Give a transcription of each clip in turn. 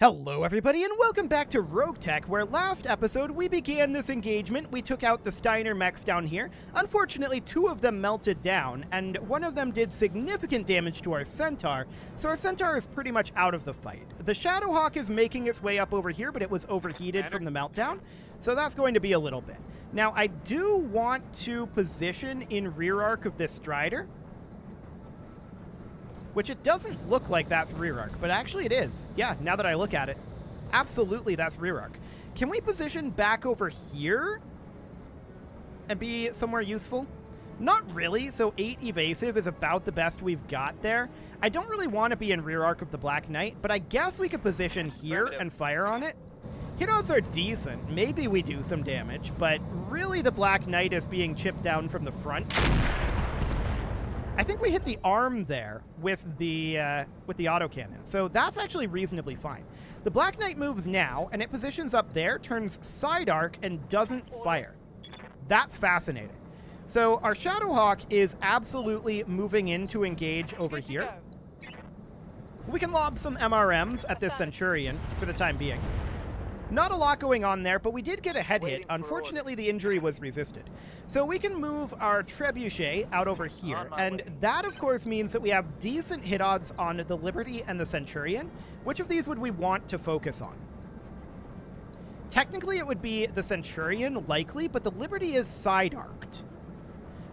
Hello everybody and welcome back to RogueTech, where last episode we began this engagement. We took out the Steiner mechs down here. Unfortunately, two of them melted down, and one of them did significant damage to our Centaur, so our Centaur is pretty much out of the fight. The Shadowhawk is making its way up over here, but it was overheated from the meltdown, so that's going to be a little bit. Now, I do want to position in rear arc of this Strider, which it doesn't look like that's rear arc, but actually it is. Yeah, now that I look at it, absolutely that's rear arc. Can we position back over here and be somewhere useful? Not really, so 8 evasive is about the best we've got there. I don't really want to be in rear arc of the Black Knight, but I guess we could position here and fire on it. Hit odds are decent. Maybe we do some damage, but really the Black Knight is being chipped down from the front. I think we hit the arm there with the autocannon, so that's actually reasonably fine. The Black Knight moves now, and it positions up there, turns side arc, and doesn't fire. That's fascinating. So our Shadowhawk is absolutely moving in to engage over here. We can lob some MRMs at this Centurion for the time being. Not a lot going on there, but we did get a head hit. Unfortunately, the injury was resisted. So we can move our Trebuchet out over here, and that, of course, means that we have decent hit odds on the Liberty and the Centurion. Which of these would we want to focus on? Technically, it would be the Centurion, likely, but the Liberty is side-arced.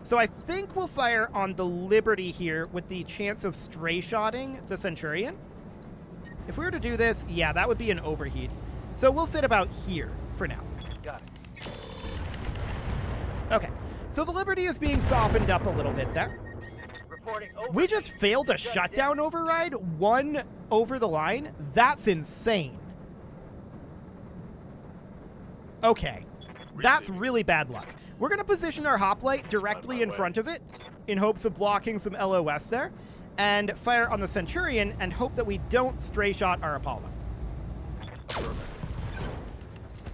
So I think we'll fire on the Liberty here with the chance of stray-shotting the Centurion. If we were to do this, yeah, that would be an overheat. So we'll sit about here for now. Got it. Okay, so the Liberty is being softened up a little bit there. We just failed a shutdown override, one over the line. That's insane. Okay, that's really bad luck. We're going to position our hoplite directly in front of it in hopes of blocking some LOS there, and fire on the Centurion and hope that we don't stray shot our Apollo.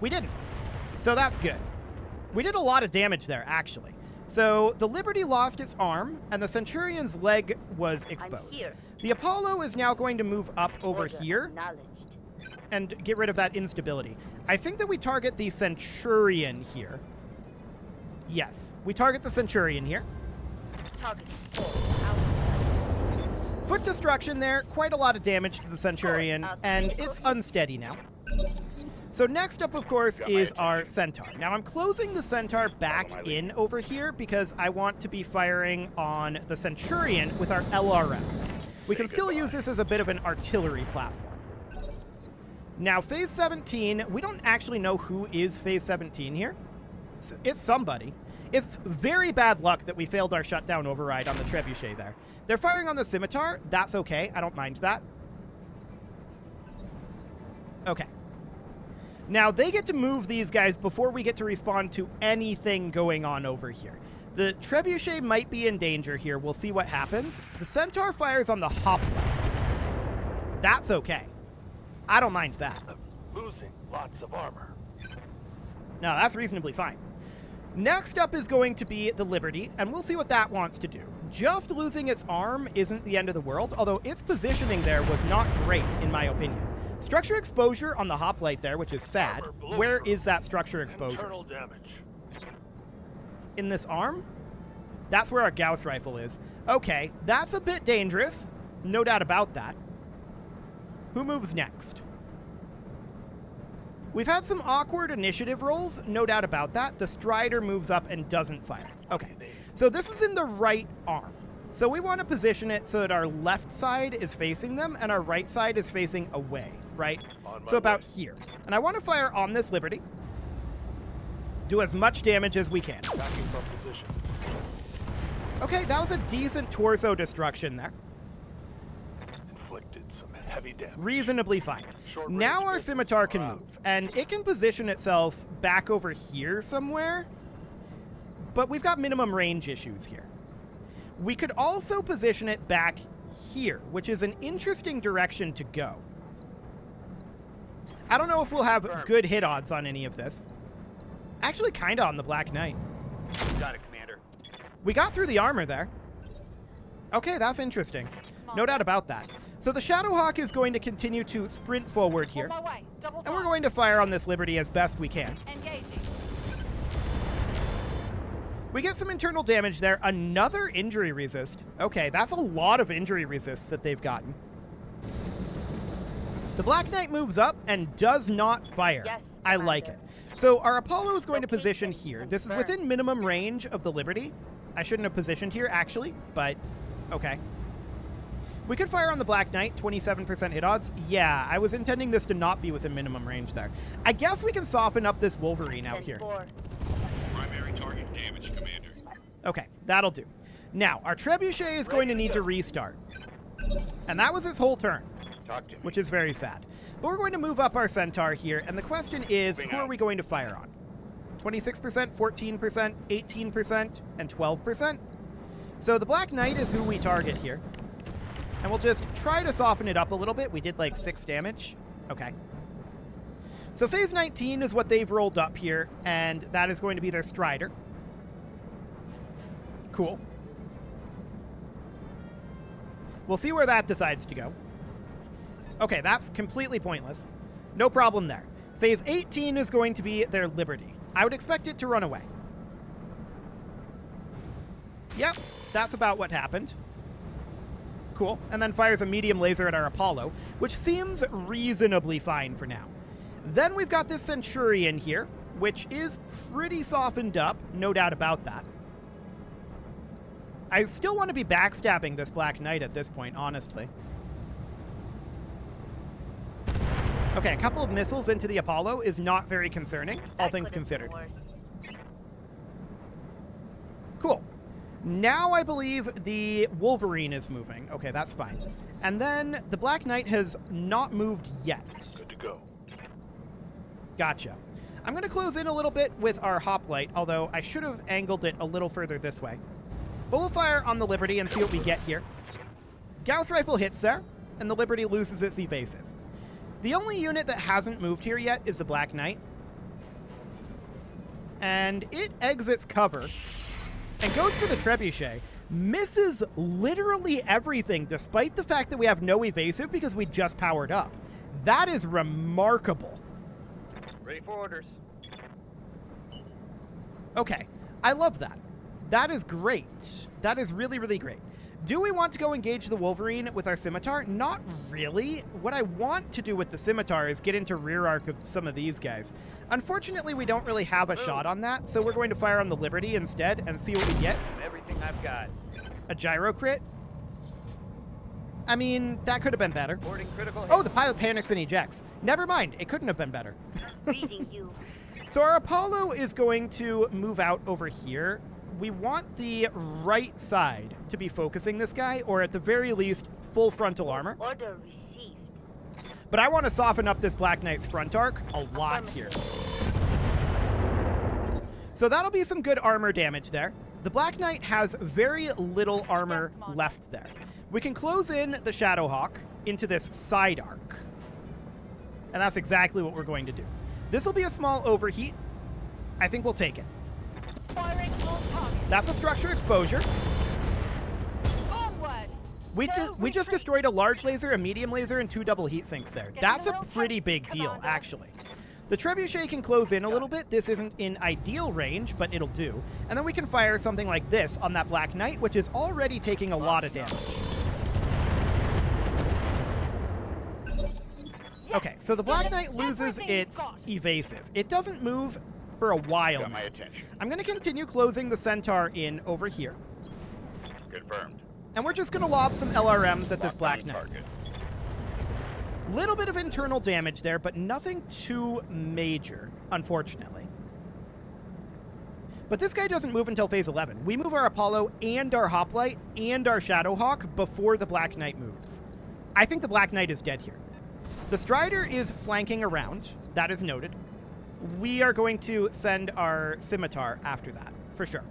We didn't. So that's good. We did a lot of damage there, actually. So the Liberty lost its arm, and the Centurion's leg was exposed. The Apollo is now going to move up over here and get rid of that instability. I think that we target the Centurion here. Yes, we target the Centurion here. Foot destruction there, quite a lot of damage to the Centurion, and it's unsteady now. So next up, of course, is our Centaur. Now, I'm closing the Centaur back in over here because I want to be firing on the Centurion with our LRMs. We can still use this as a bit of an artillery platform. Now, Phase 17, we don't actually know who is Phase 17 here. It's somebody. It's very bad luck that we failed our shutdown override on the Trebuchet there. They're firing on the Scimitar. That's okay. I don't mind that. Okay. Now, they get to move these guys before we get to respond to anything going on over here. The Trebuchet might be in danger here. We'll see what happens. The Centaur fires on the hoplite. That's okay. I don't mind that. Losing lots of armor. No, that's reasonably fine. Next up is going to be the Liberty, and we'll see what that wants to do. Just losing its arm isn't the end of the world, although its positioning there was not great, in my opinion. Structure exposure on the hoplite there, which is sad. Where is that structure exposure? Internal damage. In this arm? That's where our Gauss rifle is. Okay, that's a bit dangerous. No doubt about that. Who moves next? We've had some awkward initiative rolls, no doubt about that. The Strider moves up and doesn't fire. Okay, so this is in the right arm. So we want to position it so that our left side is facing them and our right side is facing away, right? So about here. And I want to fire on this Liberty. Do as much damage as we can. Okay, that was a decent torso destruction there. Inflicted some heavy damage. Reasonably fine. Now our Scimitar can move, and it can position itself back over here somewhere, but we've got minimum range issues here. We could also position it back here, which is an interesting direction to go. I don't know if we'll have good hit odds on any of this. Actually, kind of on the Black Knight. Got it, Commander. We got through the armor there. Okay, that's interesting. No doubt about that. So the Shadowhawk is going to continue to sprint forward here. On my way. Double And we're time. going to fire on this Liberty as best we can. Engaging. We get some internal damage there. Another injury resist. Okay, that's a lot of injury resists that they've gotten. The Black Knight moves up and does not fire. Yes, I like it. Commander. So our Apollo is going to position Location here. This is confirmed. within minimum range of the Liberty. I shouldn't have positioned here, actually, but okay. We could fire on the Black Knight, 27% hit odds. Yeah, I was intending this to not be within minimum range there. I guess we can soften up this Wolverine out here. 10-4. Primary target damage, Commander. Okay, that'll do. Now, our Trebuchet is going to need to restart. And that was his whole turn, Talk to me. which is very sad. But we're going to move up our Centaur here, and the question is, who are we going to fire on? 26%, 14%, 18%, and 12%? So the Black Knight is who we target here. And we'll just try to soften it up a little bit. We did like 6 damage. Okay. So phase 19 is what they've rolled up here, and that is going to be their Strider. Cool. We'll see where that decides to go. Okay, that's completely pointless. No problem there. Phase 18 is going to be their Liberty. I would expect it to run away. Yep, that's about what happened. Cool. And then fires a medium laser at our Apollo, which seems reasonably fine for now. Then we've got this Centurion here, which is pretty softened up, no doubt about that. I still want to be backstabbing this Black Knight at this point, honestly. Okay, a couple of missiles into the Apollo is not very concerning, all That things could've been considered. worse. Cool. Now I believe the Wolverine is moving. Okay, that's fine. And then the Black Knight has not moved yet. Good to go. Gotcha. I'm going to close in a little bit with our hoplite, although I should have angled it a little further this way. But we'll fire on the Liberty and see what we get here. Gauss Rifle hits there, and the Liberty loses its evasive. The only unit that hasn't moved here yet is the Black Knight. And it exits cover and goes for the Trebuchet. Misses literally everything, despite the fact that we have no evasive because we just powered up. That is remarkable. Ready for orders. Okay, I love that. That is great. That is really, really great. Do we want to go engage the Wolverine with our Scimitar? Not really. What I want to do with the Scimitar is get into rear arc of some of these guys. Unfortunately, we don't really have a shot on that, so we're going to fire on the Liberty instead and see what we get. Everything I've got. A gyro crit? I mean, that could have been better. Boarding critical hit. Oh, the pilot panics and ejects. Never mind, it couldn't have been better. Reading you. So our Apollo is going to move out over here. We want the right side to be focusing this guy, or at the very least, full frontal armor. Order received. But I want to soften up this Black Knight's front arc a lot here. So that'll be some good armor damage there. The Black Knight has very little armor left there. We can close in the Shadowhawk into this side arc. And that's exactly what we're going to do. This will be a small overheat. I think we'll take it. Firing on target. That's a structure exposure. Onward. We just destroyed a large laser, a medium laser, and 2 double heat sinks there. That's a pretty big deal, Commander. actually. The Trebuchet can close in a little bit. This isn't in ideal range, but it'll do. And then we can fire something like this on that Black Knight, which is already taking a lot of damage. Okay, so the Black Knight loses its evasive. It doesn't move for a while Got now. my attention. I'm going to continue closing the Centaur in over here. Confirmed. And we're just going to lob some LRMs at this Locked Black on Knight. target. Little bit of internal damage there, but nothing too major, unfortunately. But this guy doesn't move until phase 11. We move our Apollo and our Hoplite and our Shadowhawk before the Black Knight moves. I think the Black Knight is dead here. The Strider is flanking around. That is noted. We are going to send our Scimitar after that, for sure.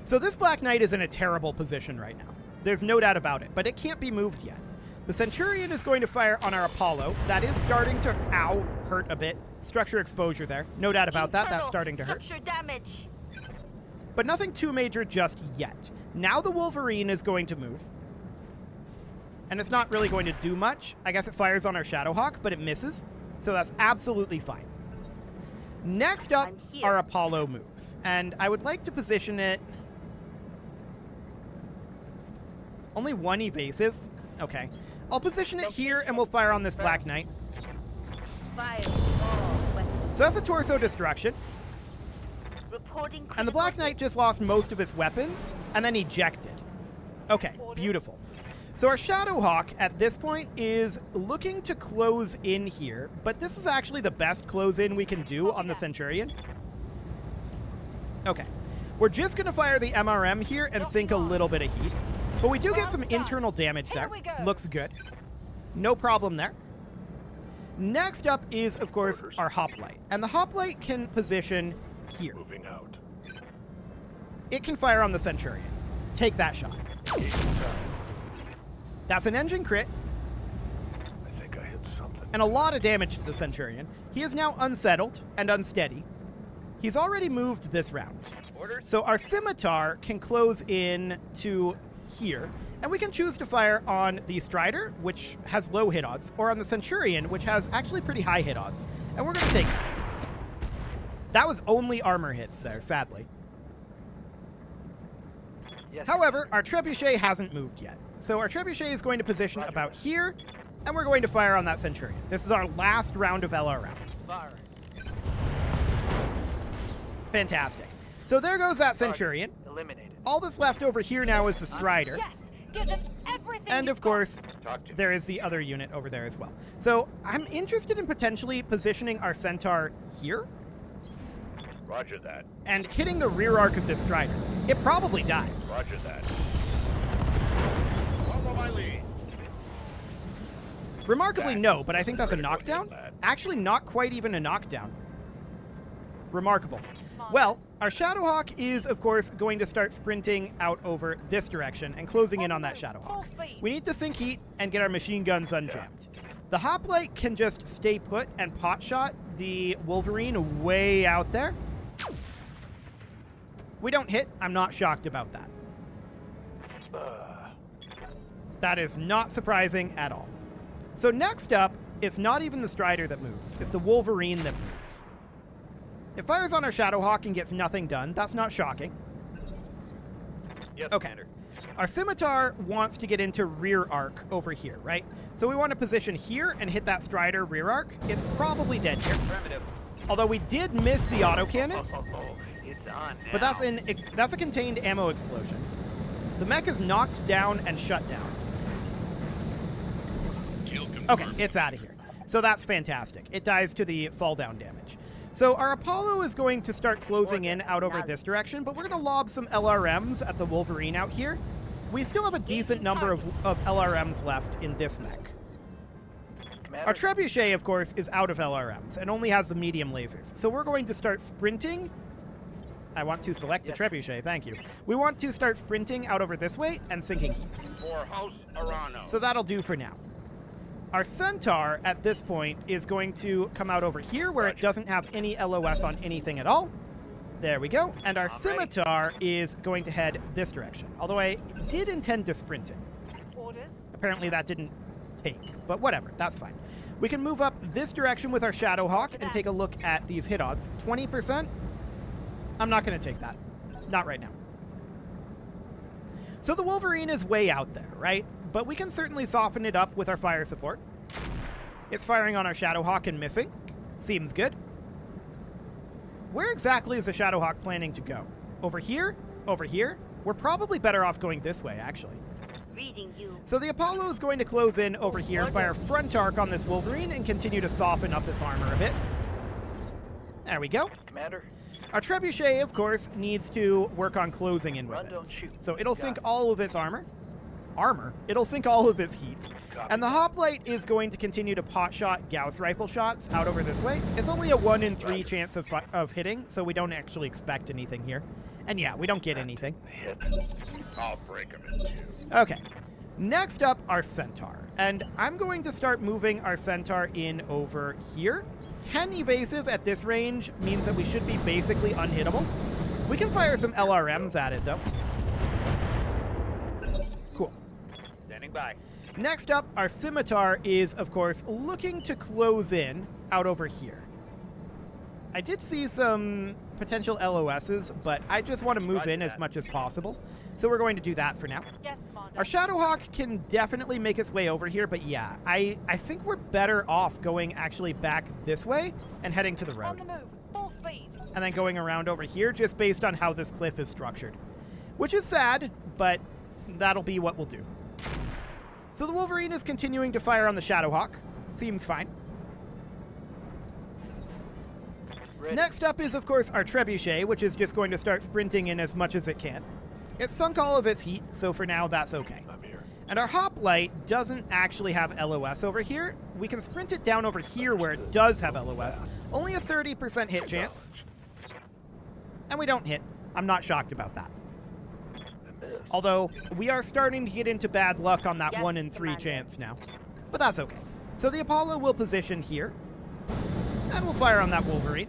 So this Black Knight is in a terrible position right now. There's no doubt about it, but it can't be moved yet. The Centurion is going to fire on our Apollo. That is starting to, hurt a bit. Structure exposure there. No doubt about that. That's starting to hurt. Structure damage. but nothing too major just yet. Now the Wolverine is going to move. And it's not really going to do much. I guess it fires on our Shadowhawk, but it misses. So that's absolutely fine. Next up, our Apollo moves. And I would like to position it... Only one evasive? Okay. I'll position it here, and we'll fire on this Black Knight. Fire all weapons. So that's a torso destruction. Reporting And the Black Knight just lost most of his weapons, and then ejected. Okay, beautiful. So our Shadowhawk at this point is looking to close in here, but this is actually the best close in we can do on the Centurion. Okay. We're just going to fire the MRM here and sink a little bit of heat. But we do get some internal damage there. Looks good. No problem there. Next up is, of course, our Hoplite. And the Hoplite can position here. Moving out. It can fire on the Centurion. Take that shot. That's an engine crit. I think I hit something. And a lot of damage to the Centurion. He is now unsettled and unsteady. He's already moved this round. Orders? So our Scimitar can close in to here, and we can choose to fire on the Strider, which has low hit odds, or on the Centurion, which has actually pretty high hit odds. And we're going to take that. That was only armor hits there, sadly. Yes. However, our Trebuchet hasn't moved yet. So our Trebuchet is going to position about here, and we're going to fire on that Centurion. This is our last round of LRMs. Firing. Fantastic. So there goes that Centurion. Eliminated. All that's left over here now is the Strider. Yes, give them everything. And of course, Talk to me. there is the other unit over there as well. So I'm interested in potentially positioning our Centaur here Roger that. and hitting the rear arc of this Strider. It probably dies. Roger that. Follow my lead. Remarkably, no, but I think that's a knockdown. Actually, not quite even a knockdown. Remarkable. Well, our Shadowhawk is, of course, going to start sprinting out over this direction and closing in on that Shadowhawk. We need to sink heat and get our machine guns unjammed. The Hoplite can just stay put and potshot the Wolverine way out there. We don't hit. I'm not shocked about that. That is not surprising at all. So next up, it's not even the Strider that moves. It's the Wolverine that moves. It fires on our Shadowhawk and gets nothing done. That's not shocking. Yes, Okay. Commander. Our Scimitar wants to get into rear arc over here, right? So we want to position here and hit that Strider rear arc. It's probably dead here. Affirmative. Although we did miss the autocannon, It's on now. but that's a contained ammo explosion. The mech is knocked down and shut down. Kill confirmed. Okay, it's out of here. So that's fantastic. It dies to the fall down damage. So our Apollo is going to start closing in out over this direction, but we're going to lob some LRMs at the Wolverine out here. We still have a decent number of LRMs left in this mech. Commander. Our Trebuchet, of course, is out of LRMs and only has the medium lasers. So we're going to start sprinting. I want to select the Trebuchet, thank you. We want to start sprinting out over this way and sinking. For House Arano. So that'll do for now. Our Centaur, at this point, is going to come out over here where it doesn't have any LOS on anything at all. There we go. And our Scimitar is going to head this direction. Although I did intend to sprint it. Orders. Apparently that didn't take, but whatever, that's fine. We can move up this direction with our Shadowhawk and take a look at these hit odds. 20%? I'm not going to take that. Not right now. So the Wolverine is way out there, right? But we can certainly soften it up with our fire support. It's firing on our Shadowhawk and missing. Seems good. Where exactly is the Shadowhawk planning to go? Over here? Over here? We're probably better off going this way, actually. Reading you. So the Apollo is going to close in over here, fire front arc on this Wolverine, and continue to soften up its armor a bit. There we go. Commander. Our Trebuchet, of course, needs to work on closing in with Run, it. don't shoot. So it'll sink all of its armor. It'll sink all of its heat. And the Hoplite is going to continue to potshot Gauss rifle shots out over this way. It's only a 1 in 3 chance of hitting, so we don't actually expect anything here. And yeah, we don't get anything. Hit. I'll break him in two. Okay. Next up, our Centaur. And I'm going to start moving our Centaur in over here. 10 evasive at this range means that we should be basically unhittable. We can fire some LRMs at it, though. Cool. Standing by. Next up, our Scimitar is, of course, looking to close in out over here. I did see some potential LOSs, but I just want to move Roger in as that. much as possible. So we're going to do that for now. Yes, Commander. Our Shadowhawk can definitely make its way over here, but yeah, I think we're better off going actually back this way and heading to the On road. the move. Full speed. And then going around over here just based on how this cliff is structured. Which is sad, but that'll be what we'll do. So the Wolverine is continuing to fire on the Shadowhawk. Seems fine. Ready. Next up is, of course, our Trebuchet, which is just going to start sprinting in as much as it can. It's sunk all of its heat, so for now, that's okay. I'm here. And our Hoplite doesn't actually have LOS over here. We can sprint it down over here where it does have LOS. Only a 30% hit chance. And we don't hit. I'm not shocked about that. Although, we are starting to get into bad luck on that Yes, 1 in 3 Commander. chance now. But that's okay. So the Apollo will position here. And we'll fire on that Wolverine.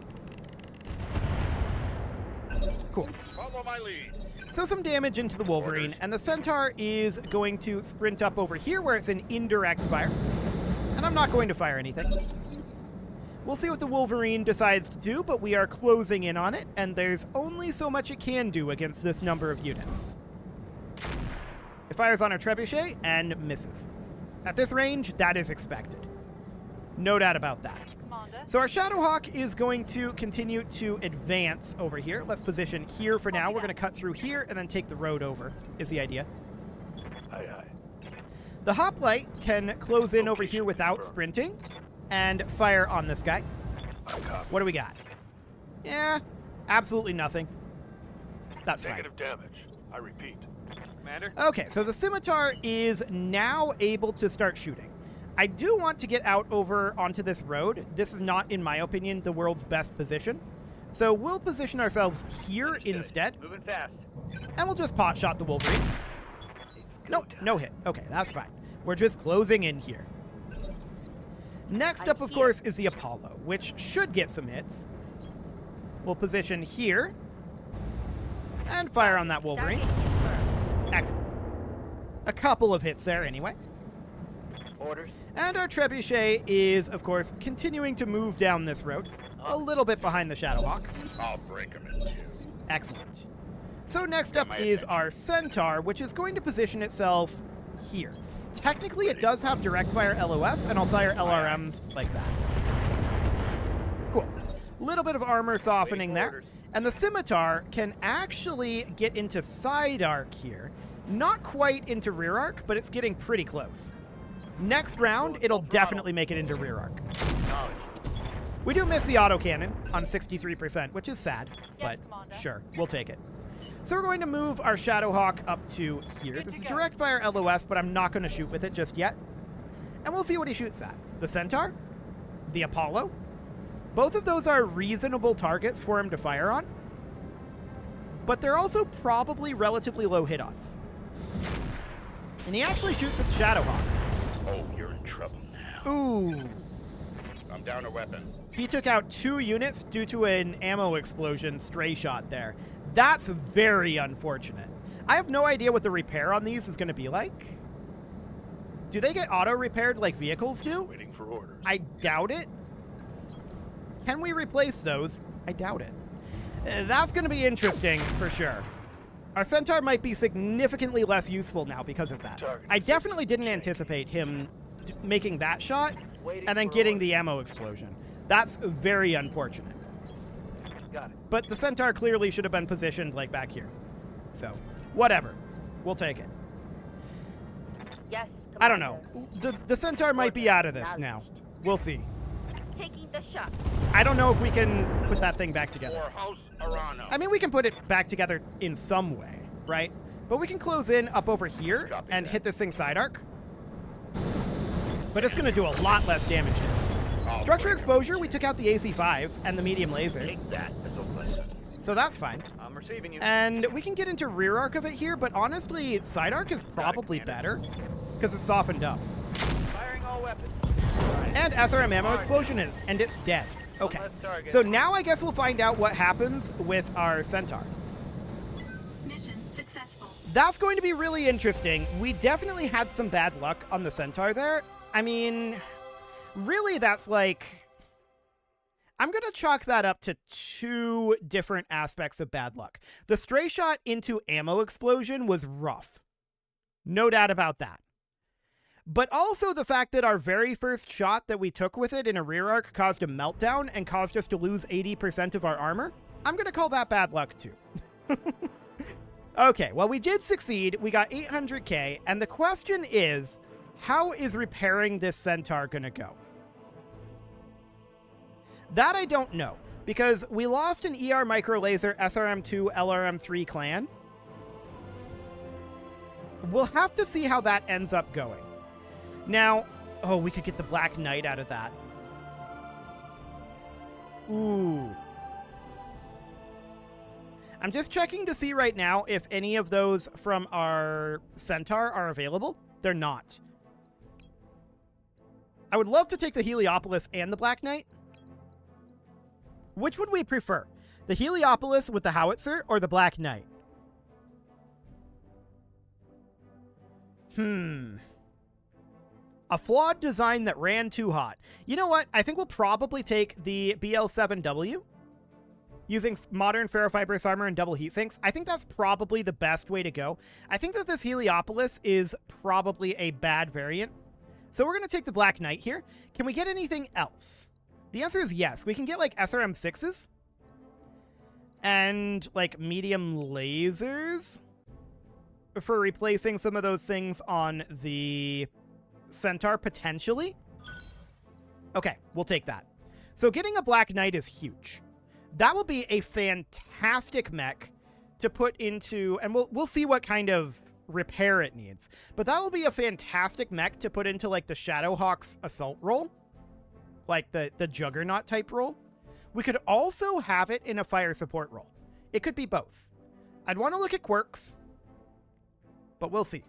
Cool. Follow my lead. So some damage into the Wolverine, and the Centaur is going to sprint up over here where it's an indirect fire. And I'm not going to fire anything. We'll see what the Wolverine decides to do, but we are closing in on it, and there's only so much it can do against this number of units. It fires on our Trebuchet and misses. At this range, that is expected. No doubt about that. Commander. So our Shadowhawk is going to continue to advance over here. Let's position here for now. We're going to cut through here and then take the road over, is the idea. Aye, aye. The Hoplite can close in over here without sprinting and fire on this guy. I copy. What do we got? Yeah, absolutely nothing. That's fine. Negative damage. I repeat. Commander. Okay, so the Scimitar is now able to start shooting. I do want to get out over onto this road. This is not, in my opinion, the world's best position. So we'll position ourselves here instead, Moving fast. and we'll just pot shot the Wolverine. Nope, no hit. Okay, that's fine. We're just closing in here. Next up, of course, is the Apollo, which should get some hits. We'll position here and fire on that Wolverine. Target confirmed. Excellent. A couple of hits there anyway. Orders. And our Trebuchet is, of course, continuing to move down this road, a little bit behind the Shadowhawk. I'll break him in two. Excellent. So next up my is attention. our Centaur, which is going to position itself here. Technically, it does have direct fire LOS, and I'll fire LRMs like that. Cool. Little bit of armor softening there. orders. And the Scimitar can actually get into side arc here. Not quite into rear arc, but it's getting pretty close. Next round, it'll definitely make it into rear arc. Knowledge. We do miss the autocannon on 63%, which is sad, but Commander. sure, we'll take it. So we're going to move our Shadowhawk up to here. Good This to is go. direct fire LOS, but I'm not going to shoot with it just yet. And we'll see what he shoots at. The Centaur? The Apollo? Both of those are reasonable targets for him to fire on, but they're also probably relatively low hit odds. And he actually shoots at the Shadowhawk. Oh, you're in trouble now. Ooh. I'm down a weapon. He took out 2 units due to an ammo explosion stray shot there. That's very unfortunate. I have no idea what the repair on these is going to be like. Do they get auto-repaired like vehicles do? Waiting for orders. I doubt it. Can we replace those? I doubt it. That's going to be interesting for sure. Our Centaur might be significantly less useful now because of that. I definitely didn't anticipate him making that shot and then getting the ammo explosion. That's very unfortunate. Got it. But the Centaur clearly should have been positioned like back here. So, whatever. We'll take it. Yes, I don't know. Commander. The Centaur might be out of this now. We'll see. Taking the shot. I don't know if we can put that thing back together. For House Arano. I mean, we can put it back together in some way, right? But we can close in up over here Copy and that. hit this thing side arc. But it's going to do a lot less damage here. I'll Structure break 'em. exposure, we took out the AC-5 and the medium laser. Take that, missile blessing. So that's fine. I'm receiving you. And we can get into rear arc of it here, but honestly, side arc is probably better because it's softened up. Firing all weapons. And SRM ammo explosion, and it's dead. Okay, less target. so now I guess we'll find out what happens with our Centaur. Successful. That's going to be really interesting. We definitely had some bad luck on the Centaur there. I mean, really, that's like... I'm going to chalk that up to two different aspects of bad luck. The stray shot into ammo explosion was rough. No doubt about that. But also the fact that our very first shot that we took with it in a rear arc caused a meltdown and caused us to lose 80% of our armor. I'm going to call that bad luck too. Okay, well, we did succeed. We got 800k, and the question is, how is repairing this Centaur going to go? That I don't know, because we lost an ER Micro Laser SRM2 LRM3 clan. We'll have to see how that ends up going. Now, oh, we could get the Black Knight out of that. Ooh. I'm just checking to see right now if any of those from our Centaur are available. They're not. I would love to take the Heliopolis and the Black Knight. Which would we prefer? The Heliopolis with the howitzer or the Black Knight? A flawed design that ran too hot. You know what? I think we'll probably take the BL7W using modern ferrofibrous armor and double heat sinks. I think that's probably the best way to go. I think that this Heliopolis is probably a bad variant. So we're going to take the Black Knight here. Can we get anything else? The answer is yes. We can get like SRM6s and like medium lasers for replacing some of those things on the Centaur, potentially. Okay, we'll take that. So getting a Black Knight is huge. That will be a fantastic mech to put into, and we'll see what kind of repair it needs. But that will be a fantastic mech to put into like the Shadowhawk's assault role, like the Juggernaut type role. We could also have it in a fire support role. It could be both. I'd want to look at quirks, but we'll see.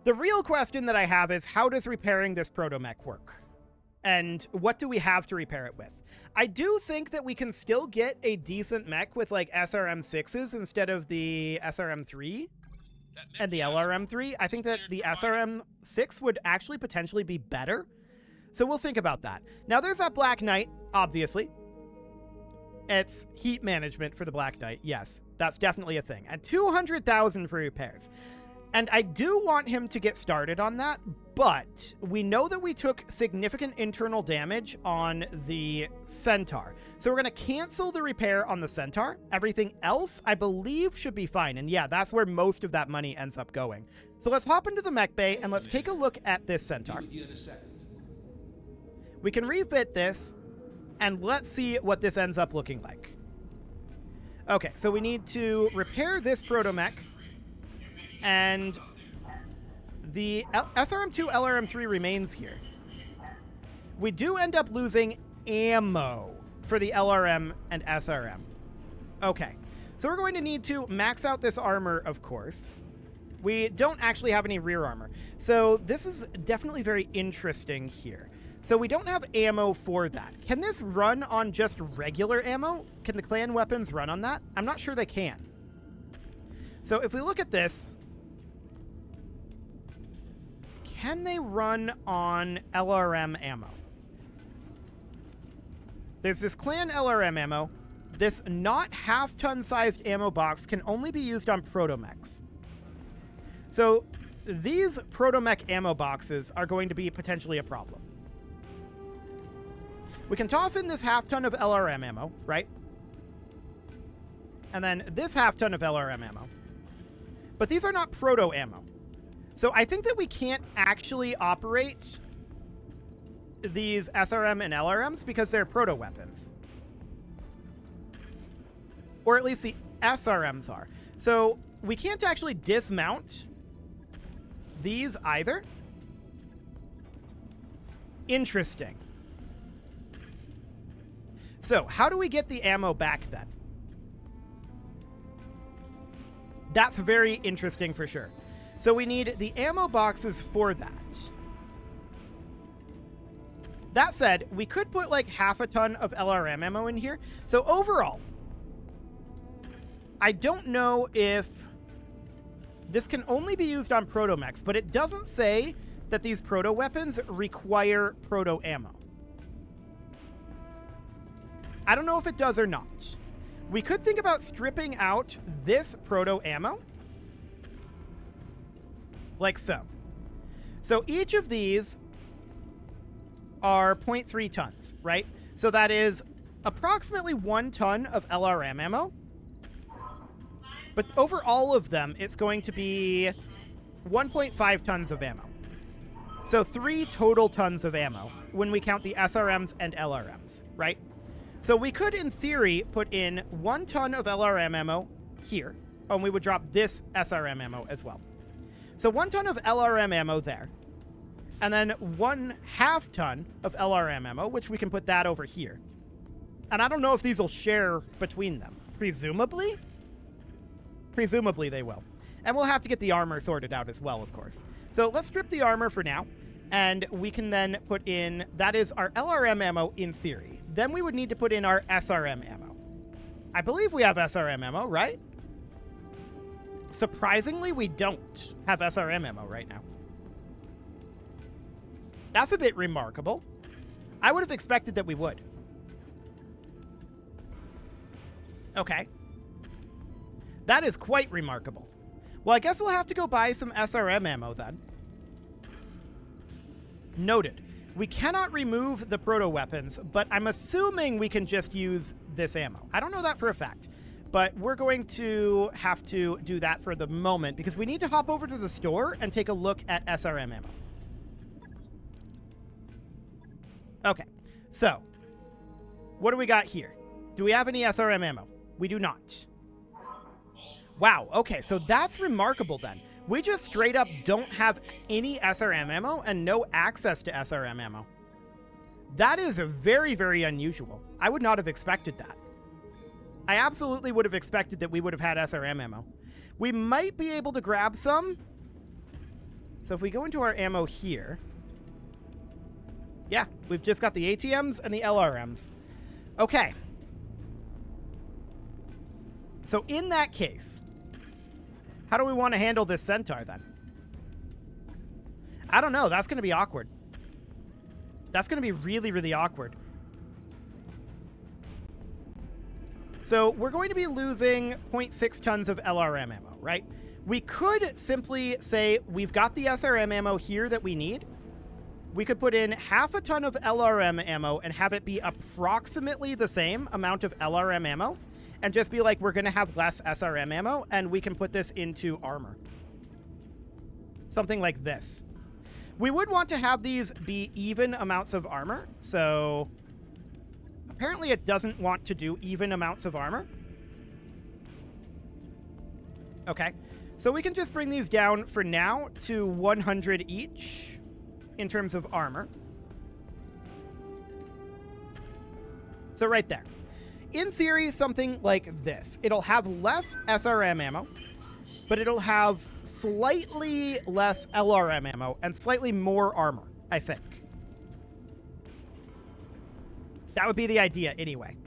The real question that I have is, how does repairing this proto-mech work? And what do we have to repair it with? I do think that we can still get a decent mech with like SRM6s instead of the SRM3 and the LRM3. I think that the SRM6 would actually potentially be better. So we'll think about that. Now there's that Black Knight, obviously. It's heat management for the Black Knight. Yes, that's definitely a thing. And 200,000 for repairs. And I do want him to get started on that, but we know that we took significant internal damage on the Centaur. So we're going to cancel the repair on the Centaur. Everything else, I believe, should be fine. And yeah, that's where most of that money ends up going. So let's hop into the mech bay and let's take a look at this Centaur. We can refit this, and let's see what this ends up looking like. Okay, so we need to repair this proto-mech. And the SRM2 LRM3 remains here. We do end up losing ammo for the LRM and SRM. Okay, so we're going to need to max out this armor, of course. We don't actually have any rear armor. So this is definitely very interesting here. So we don't have ammo for that. Can this run on just regular ammo? Can the clan weapons run on that? I'm not sure they can. So if we look at this, can they run on LRM ammo? There's this clan LRM ammo. This not half-ton sized ammo box can only be used on proto-mechs. So these proto-mech ammo boxes are going to be potentially a problem. We can toss in this half-ton of LRM ammo, right? And then this half-ton of LRM ammo. But these are not proto ammo. So I think that we can't actually operate these SRM and LRMs because they're proto weapons. Or at least the SRMs are. So we can't actually dismount these either. Interesting. So how do we get the ammo back then? That's very interesting for sure. So we need the ammo boxes for that. That said, we could put like half a ton of LRM ammo in here. So overall, I don't know if this can only be used on proto-mechs, but it doesn't say that these proto-weapons require proto-ammo. I don't know if it does or not. We could think about stripping out this proto-ammo. Like so. So each of these are 0.3 tons, right? So that is approximately 1 ton of LRM ammo. But over all of them, it's going to be 1.5 tons of ammo. So 3 total tons of ammo when we count the SRMs and LRMs, right? So we could, in theory, put in 1 ton of LRM ammo here, and we would drop this SRM ammo as well. So 1 ton of LRM ammo there, and then 1/2 ton of LRM ammo, which we can put that over here. And I don't know if these will share between them. Presumably? Presumably they will. And we'll have to get the armor sorted out as well, of course. So let's strip the armor for now, and we can then put in, that is our LRM ammo in theory. Then we would need to put in our SRM ammo. I believe we have SRM ammo, right? Surprisingly, we don't have SRM ammo right now. That's a bit remarkable. I would have expected that we would. Okay. That is quite remarkable. Well, I guess we'll have to go buy some SRM ammo then. Noted. We cannot remove the proto-weapons, but I'm assuming we can just use this ammo. I don't know that for a fact, but we're going to have to do that for the moment because we need to hop over to the store and take a look at SRM ammo. Okay, so what do we got here? Do we have any SRM ammo? We do not. Wow, okay, so that's remarkable then. We just straight up don't have any SRM ammo and no access to SRM ammo. That is very, very unusual. I would not have expected that. I absolutely would have expected that we would have had SRM ammo. We might be able to grab some. So if we go into our ammo here. Yeah, we've just got the ATMs and the LRMs. Okay. So in that case, how do we want to handle this centaur then? I don't know. That's going to be awkward. That's going to be really, really awkward. So we're going to be losing 0.6 tons of LRM ammo, right? We could simply say we've got the SRM ammo here that we need. We could put in 1/2 ton of LRM ammo and have it be approximately the same amount of LRM ammo. And just be like, we're going to have less SRM ammo, and we can put this into armor. Something like this. We would want to have these be even amounts of armor, so apparently it doesn't want to do even amounts of armor. Okay, so we can just bring these down for now to 100 each in terms of armor. So right there. In theory, something like this. It'll have less SRM ammo, but it'll have slightly less LRM ammo and slightly more armor, I think. That would be the idea anyway.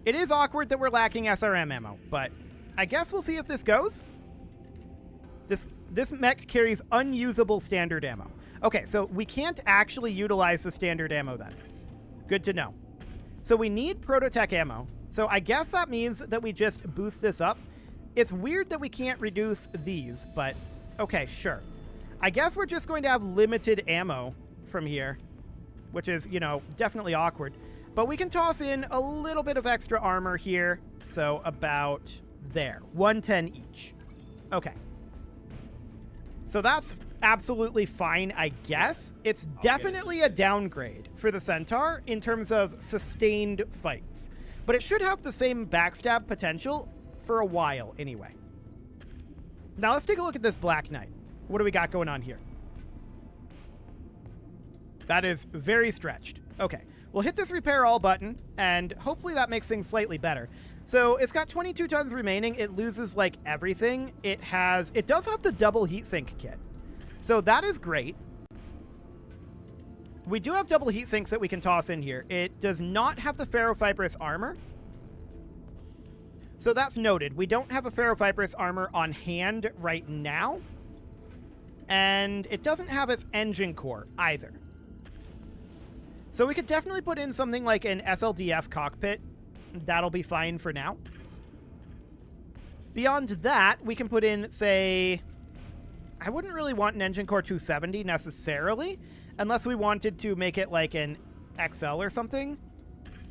It is awkward that we're lacking SRM ammo, but I guess we'll see if this goes. This mech carries unusable standard ammo. Okay, so we can't actually utilize the standard ammo then. Good to know. So we need RogueTech ammo. So I guess that means that we just boost this up. It's weird that we can't reduce these, but okay, sure. I guess we're just going to have limited ammo from here, which is, you know, definitely awkward. But we can toss in a little bit of extra armor here. So about there, 110 each. Okay. So that's absolutely fine, I guess. It's definitely a downgrade for the Centaur in terms of sustained fights. But it should have the same backstab potential for a while anyway. Now let's take a look at this Black Knight. What do we got going on here? That is very stretched. Okay, we'll hit this repair all button, and hopefully that makes things slightly better. So it's got 22 tons remaining. It loses like everything. It does have the double heatsink kit. So that is great. We do have double heat sinks that we can toss in here. It does not have the ferrofibrous armor. So that's noted. We don't have a ferrofibrous armor on hand right now. And it doesn't have its engine core either. So we could definitely put in something like an SLDF cockpit. That'll be fine for now. Beyond that, we can put in, say... I wouldn't really want an engine core 270 necessarily, unless we wanted to make it like an XL or something.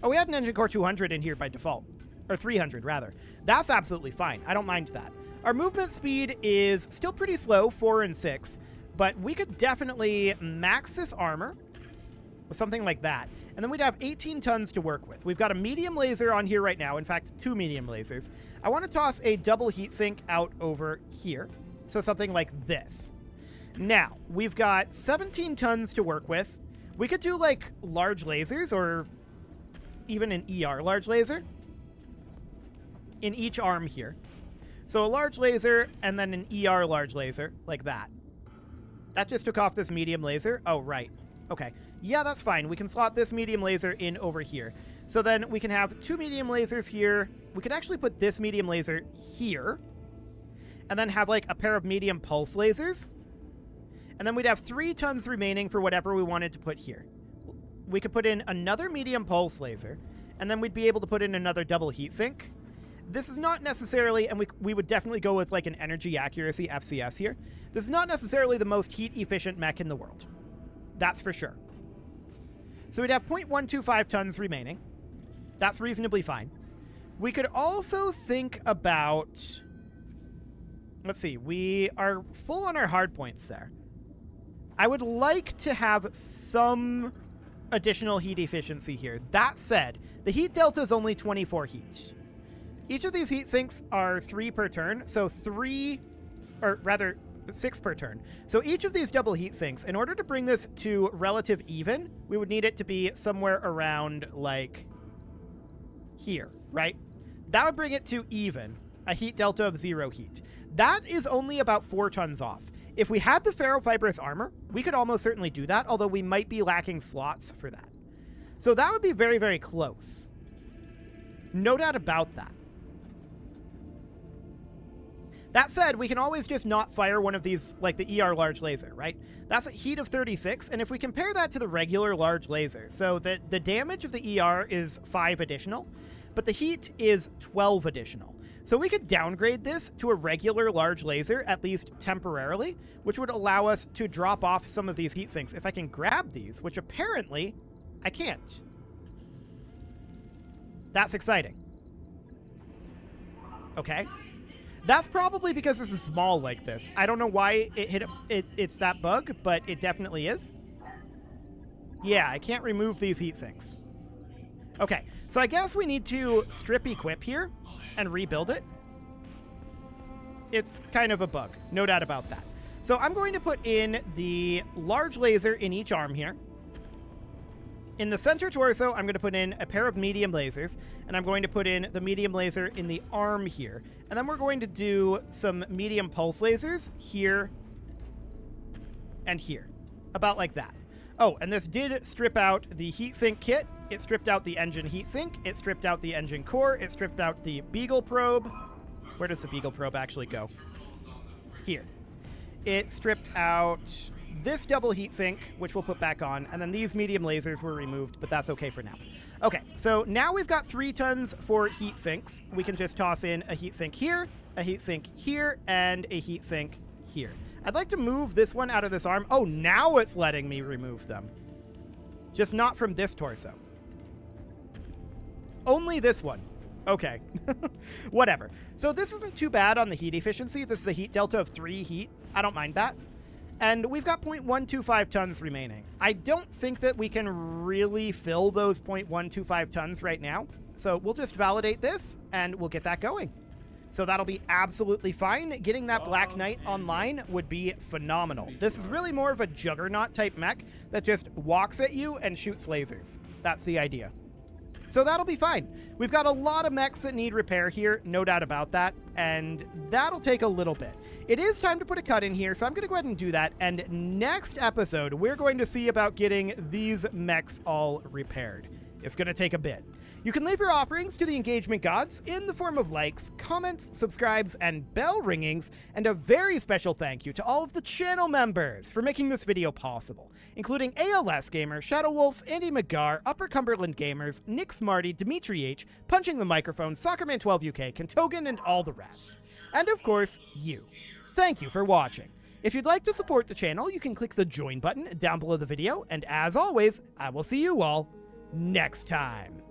Oh, we had an engine core 200 in here by default. Or 300, rather. That's absolutely fine. I don't mind that. Our movement speed is still pretty slow, 4 and 6, but we could definitely max this armor with something like that. And then we'd have 18 tons to work with. We've got a medium laser on here right now. In fact, 2 medium lasers. I want to toss a double heatsink out over here. So something like this. Now, we've got 17 tons to work with. We could do like large lasers or even an ER large laser in each arm here. So a large laser and then an ER large laser like that. That just took off this medium laser. Oh, right. Okay. Yeah, that's fine. We can slot this medium laser in over here. So then we can have 2 medium lasers here. We could actually put this medium laser here. And then have like a pair of medium pulse lasers. And then we'd have 3 tons remaining for whatever we wanted to put here. We could put in another medium pulse laser. And then we'd be able to put in another double heatsink. This is not necessarily, and we would definitely go with like an energy accuracy FCS here. This is not necessarily the most heat efficient mech in the world. That's for sure. So we'd have 0.125 tons remaining. That's reasonably fine. We could also think about... Let's see, we are full on our hard points there. I would like to have some additional heat efficiency here. That said, the heat delta is only 24 heat. Each of these heat sinks are 3 per turn, so 6 per turn. So each of these double heat sinks, in order to bring this to relative even, we would need it to be somewhere around, like, here, right? That would bring it to even, a heat delta of 0 heat. That is only about 4 tons off. If we had the ferrofibrous armor, we could almost certainly do that, although we might be lacking slots for that. So that would be very, very close. No doubt about that. That said, we can always just not fire one of these, like the ER large laser, right? That's a heat of 36, and if we compare that to the regular large laser, so the damage of the ER is 5 additional, but the heat is 12 additional. So we could downgrade this to a regular large laser, at least temporarily, which would allow us to drop off some of these heat sinks if I can grab these, which apparently I can't. That's exciting. Okay. That's probably because this is small like this. I don't know why it's that bug, but it definitely is. Yeah, I can't remove these heat sinks. Okay, so I guess we need to strip equip here and rebuild it. It's kind of a bug, no doubt about that. So I'm going to put in the large laser in each arm here. In the center torso, I'm going to put in a pair of medium lasers, and I'm going to put in the medium laser in the arm here. And then we're going to do some medium pulse lasers here and here, about like that. Oh, and this did strip out the heatsink kit. It stripped out the engine heatsink. It stripped out the engine core. It stripped out the Beagle probe. Where does the Beagle probe actually go? Here. It stripped out this double heatsink, which we'll put back on, and then these medium lasers were removed, but that's okay for now. Okay, so now we've got 3 tons for heat sinks. We can just toss in a heatsink here, a heatsink here, and a heatsink here. I'd like to move this one out of this arm. Oh, now it's letting me remove them. Just not from this torso. Only this one. Okay. Whatever. So this isn't too bad on the heat efficiency. This is a heat delta of 3 heat. I don't mind that. And we've got 0.125 tons remaining. I don't think that we can really fill those 0.125 tons right now. So we'll just validate this, and we'll get that going. So that'll be absolutely fine. Getting that Black Knight online would be phenomenal. This is really more of a Juggernaut type mech that just walks at you and shoots lasers. That's the idea. So that'll be fine. We've got a lot of mechs that need repair here, no doubt about that, and that'll take a little bit. It is time to put a cut in here, so I'm going to go ahead and do that, and next episode, we're going to see about getting these mechs all repaired. It's going to take a bit. You can leave your offerings to the engagement gods in the form of likes, comments, subscribes, and bell ringings, and a very special thank you to all of the channel members for making this video possible, including ALS Gamer, Shadow Wolf, Andy McGar, Upper Cumberland Gamers, Nick Smarty, Dimitri H, Punching the Microphone, Soccerman12UK, Kentogan, and all the rest. And of course, you. Thank you for watching. If you'd like to support the channel, you can click the join button down below the video, and as always, I will see you all next time.